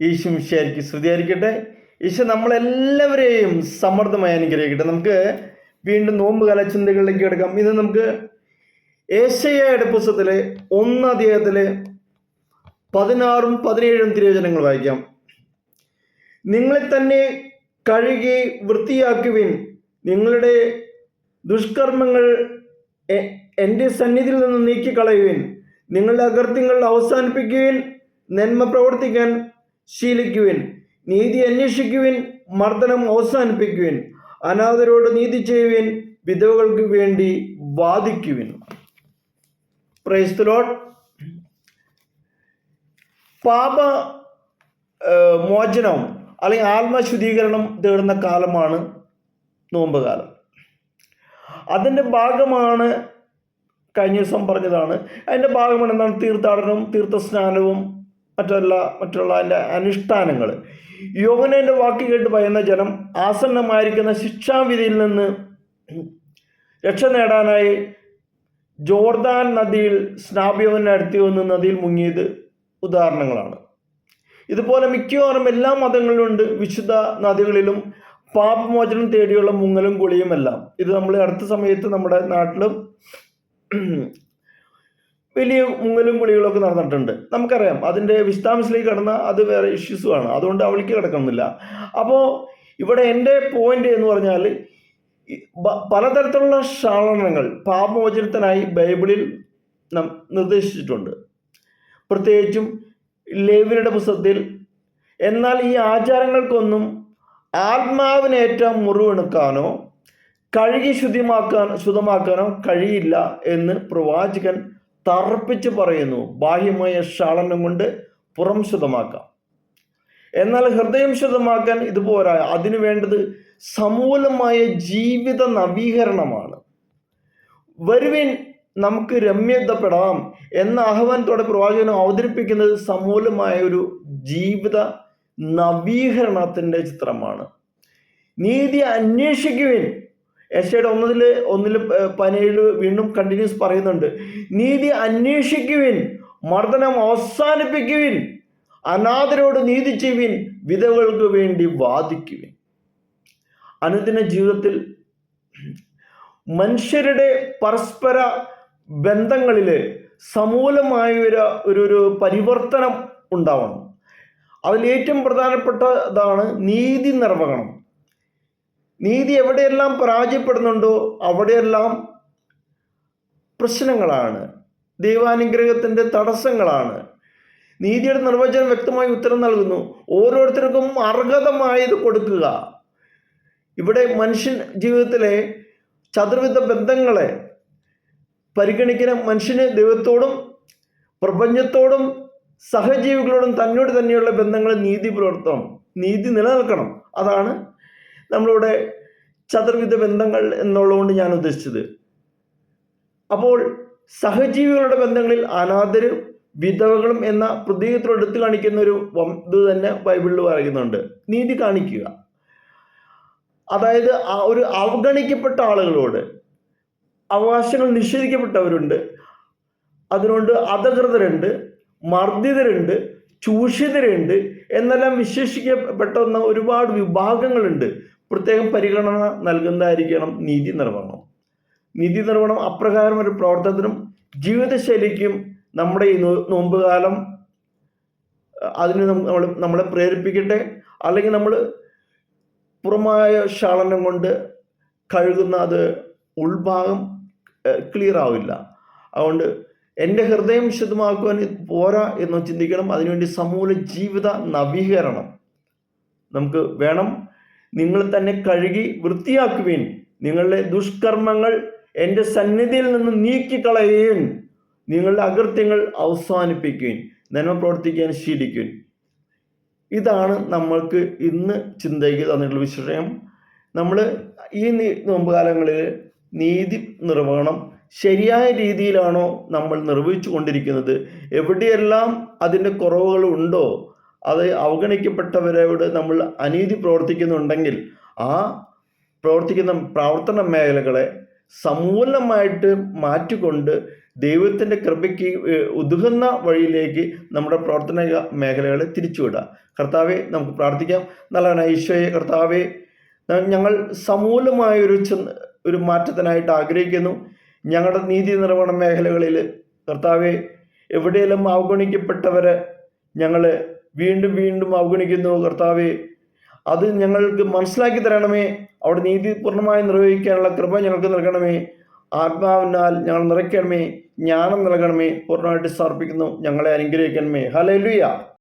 ഈശോ മിശിഹായ്ക്ക് സ്തുതിയായിരിക്കട്ടെ. ഈശോ നമ്മളെല്ലാവരെയും സമൃദ്ധമായി അനുഗ്രഹിക്കട്ടെ. നമുക്ക് വീണ്ടും നോമ്പ് കാല ചിന്തകളിലേക്ക് കിടക്കാം. ഇന്ന് നമുക്ക് യേശയ്യായുടെ പുസ്തകത്തിലെ 1 അധ്യായത്തിലെ 16ഉം 17ഉം തിരുവചനങ്ങൾ വായിക്കാം. നിങ്ങളെ തന്നെ കഴുകി വൃത്തിയാക്കുവിൻ, നിങ്ങളുടെ ദുഷ്കർമ്മങ്ങൾ എൻ്റെ സന്നിധിയിൽ നിന്ന് നീക്കിക്കളയുവിൻ, നിങ്ങളുടെ അകൃത്യങ്ങൾ അവസാനിപ്പിക്കുവിൻ, നന്മ പ്രവർത്തിക്കാൻ ശീലിക്കുവിൻ, നീതി അന്വേഷിക്കുവിൻ, മർദ്ദനം അവസാനിപ്പിക്കുവിൻ, അനാഥരോട് നീതി ചെയ്യുവിൻ, വിധവകൾക്ക് വേണ്ടി വാദിക്കുവിൻ. Praise the Lord. പാപ മോചനം അല്ലെങ്കിൽ ആത്മശുദ്ധീകരണം തേടുന്ന കാലമാണ് നോമ്പ് കാലം. അതിൻ്റെ ഭാഗമാണ് കഴിഞ്ഞ ദിവസം പറഞ്ഞതാണ്. അതിൻ്റെ ഭാഗമാണ് എന്താണ്? തീർത്ഥാടനവും തീർത്ഥസ്നാനവും മറ്റുള്ള അതിൻ്റെ അനുഷ്ഠാനങ്ങൾ. യോഹന്നാന്റെ വാക്ക് കേട്ട് ഭയന്ന ജനം ആസന്നമായിരിക്കുന്ന ശിക്ഷാവിധിയിൽ നിന്ന് രക്ഷ നേടാനായി ജോർദാൻ നദിയിൽ സ്നാപയോഹന്നാൻ അടുത്ത് വന്ന് നദിയിൽ മുങ്ങിയത് ഉദാഹരണങ്ങളാണ്. ഇതുപോലെ മിക്കവാറും എല്ലാ മതങ്ങളിലുണ്ട്. വിശുദ്ധ നദികളിലും പാപമോചനം തേടിയുള്ള മുങ്ങലും കുളിയുമെല്ലാം. ഇത് നമ്മൾ അടുത്ത സമയത്ത് നമ്മുടെ നാട്ടിലും വലിയ മുങ്ങലും കുളികളൊക്കെ നടന്നിട്ടുണ്ട്. നമുക്കറിയാം. അതിൻ്റെ വിശദാംശത്തിലേക്ക് കടന്ന അത് വേറെ ഇഷ്യൂസുമാണ്, അതുകൊണ്ട് അവൾക്ക് കിടക്കുന്നില്ല. അപ്പോൾ ഇവിടെ എൻ്റെ പോയിന്റ് എന്ന് പറഞ്ഞാൽ പലതരത്തിലുള്ള ക്ഷാളനങ്ങൾ പാപമോചനത്തിനായി ബൈബിളിൽ നിർദ്ദേശിച്ചിട്ടുണ്ട്, പ്രത്യേകിച്ചും ലേവ്യരുടെ പുസ്തകത്തിൽ. എന്നാൽ ഈ ആചാരങ്ങൾക്കൊന്നും ആത്മാവിനേറ്റ മുറിവെടുക്കാനോ കഴുകി ശുദ്ധമാക്കാനോ കഴിയില്ല എന്ന് പ്രവാചകൻ തറപ്പിച്ച് പറയുന്നു. ബാഹ്യമായ ക്ഷാളനം കൊണ്ട് പുറം ശുദ്ധമാക്കാം, എന്നാൽ ഹൃദയം ശുദ്ധമാക്കാൻ ഇതുപോരാ. അതിനു വേണ്ടത് സമൂലമായ ജീവിത നവീകരണമാണ്. വരുവിൻ, നമുക്ക് രമ്യതപ്പെടാം എന്ന ആഹ്വാനത്തോടെ പ്രവാചകൻ അവതരിപ്പിക്കുന്നത് സമൂലമായ ഒരു ജീവിത നവീകരണത്തിൻ്റെ ചിത്രമാണ്. നീതി അന്വേഷിക്കുവിൻ. യെശയ്യായുടെ 1:17 വീണ്ടും കണ്ടിന്യൂസ് പറയുന്നുണ്ട്. നീതി അന്വേഷിക്കുവിൻ, മർദ്ദനം അവസാനിപ്പിക്കുവിൻ, അനാഥരോട് നീതി ചെയ്യുവിൻ, വിധവകൾക്ക് വേണ്ടി വാദിക്കുവിൻ. അനുദിന ജീവിതത്തിൽ മനുഷ്യരുടെ പരസ്പര ബന്ധങ്ങളിൽ സമൂലമായ ഒരു പരിവർത്തനം ഉണ്ടാവണം. അതിൽ ഏറ്റവും പ്രധാനപ്പെട്ടതാണ് നീതി നിർവഹണം. നീതി എവിടെയെല്ലാം പരാജയപ്പെടുന്നുണ്ടോ അവിടെയെല്ലാം പ്രശ്നങ്ങളാണ്, ദൈവാനുഗ്രഹത്തിൻ്റെ തടസ്സങ്ങളാണ്. നീതിയുടെ നിർവചനം വ്യക്തമായി ഉത്തരം നൽകുന്നു. ഓരോരുത്തർക്കും അർഹതമായത് കൊടുക്കുക. ഇവിടെ മനുഷ്യൻ ജീവിതത്തിലെ ചതുർവിധ ബന്ധങ്ങളെ പരിഗണിക്കുന്ന മനുഷ്യന് ദൈവത്തോടും പ്രപഞ്ചത്തോടും സഹജീവികളോടും തന്നോട് തന്നെയുള്ള ബന്ധങ്ങൾ നീതി പുലർത്തണം, നീതി നിലനിൽക്കണം. അതാണ് നമ്മളിവിടെ ചതുർവിധ ബന്ധങ്ങൾ എന്നുള്ളതുകൊണ്ട് ഞാൻ ഉദ്ദേശിച്ചത്. അപ്പോൾ സഹജീവികളുടെ ബന്ധങ്ങളിൽ അനാഥരും വിധവകളും എന്ന പ്രതീകത്തോട് എടുത്തു കാണിക്കുന്ന ഒരു ഇത് തന്നെ ബൈബിളിൽ പറയുന്നുണ്ട്. നീതി കാണിക്കുക, അതായത് ഒരു അവഗണിക്കപ്പെട്ട ആളുകളോട് അവകാശങ്ങൾ നിഷേധിക്കപ്പെട്ടവരുണ്ട്, അതിനോട് അധകൃതരുണ്ട്, മർദ്ദിതരുണ്ട്, ചൂഷിതരുണ്ട് എന്നെല്ലാം വിശേഷിക്കപ്പെട്ട ഒരുപാട് വിഭാഗങ്ങളുണ്ട്. പ്രത്യേകം പരിഗണന നൽകുന്നതായിരിക്കണം നീതി നിർവഹണം. നീതി നിർവഹണം അപ്രകാരം ഒരു പ്രവർത്തനത്തിനും ജീവിതശൈലിക്കും നമ്മുടെ ഈ നോമ്പുകാലം അതിന് നമ്മളെ പ്രേരിപ്പിക്കട്ടെ. അല്ലെങ്കിൽ നമ്മൾ പുറമായ ക്ഷാളനം കൊണ്ട് കഴുകുന്ന അത് ഉൾഭാഗം ക്ലിയർ ആവില്ല. അതുകൊണ്ട് എൻ്റെ ഹൃദയം ശുദ്ധമാക്കുവാൻ പോരാ എന്ന് ചിന്തിക്കണം. അതിനുവേണ്ടി സമൂല ജീവിത നവീകരണം നമുക്ക് വേണം. നിങ്ങൾ തന്നെ കഴുകി വൃത്തിയാക്കുവിൻ, നിങ്ങളുടെ ദുഷ്കർമ്മങ്ങൾ എൻ്റെ സന്നിധിയിൽ നിന്ന് നീക്കിക്കളയുവിൻ, നിങ്ങളുടെ അകൃത്യങ്ങൾ അവസാനിപ്പിക്കുവിൻ, നന്മ പ്രവർത്തിക്കാൻ ശീലിക്കുവിൻ. ഇതാണ് നമ്മൾക്ക് ഇന്ന് ചിന്തയ്ക്ക് തന്നിട്ടുള്ള വിഷയം. നമ്മൾ ഈ നോമ്പുകാലങ്ങളിൽ നീതി നിർവഹണം ശരിയായ രീതിയിലാണോ നമ്മൾ നിർവഹിച്ചു കൊണ്ടിരിക്കുന്നത്? എവിടെയെല്ലാം അതിൻ്റെ കുറവുകൾ ഉണ്ടോ, അത് അവഗണിക്കപ്പെട്ടവരോട് നമ്മൾ അനീതി പ്രവർത്തിക്കുന്നുണ്ടെങ്കിൽ ആ പ്രവർത്തന മേഖലകളെ സമൂലമായിട്ട് മാറ്റിക്കൊണ്ട് ദൈവത്തിൻ്റെ കൃപയ്ക്ക് ഉതകുന്ന വഴിയിലേക്ക് നമ്മുടെ പ്രവർത്തന മേഖലകളെ തിരിച്ചുവിടുക. കർത്താവെ, നമുക്ക് പ്രാർത്ഥിക്കാം. നല്ലവനായ ഈശോയെ, കർത്താവെ, ഞങ്ങൾ സമൂലമായൊരു മാറ്റത്തിനായിട്ട് ആഗ്രഹിക്കുന്നു. ഞങ്ങളുടെ നീതി നിർവഹണ മേഖലകളിൽ കർത്താവെ, എവിടെയെല്ലാം അവഗണിക്കപ്പെട്ടവരെ ഞങ്ങൾ വീണ്ടും വീണ്ടും അവഗണിക്കുന്നു. കർത്താവെ, അത് ഞങ്ങൾക്ക് മനസ്സിലാക്കി തരണമേ. അവിടെ നീതി പൂർണ്ണമായി നിർവഹിക്കാനുള്ള കൃപ ഞങ്ങൾക്ക് നൽകണമേ. ആത്മാവിനാൽ ഞങ്ങൾ നിറയ്ക്കണമേ. ജ്ഞാനം നൽകണമേ. പൂർണ്ണമായിട്ട് സമർപ്പിക്കുന്നു. ഞങ്ങളെ അനുഗ്രഹിക്കണമേ. ഹല്ലേലൂയ.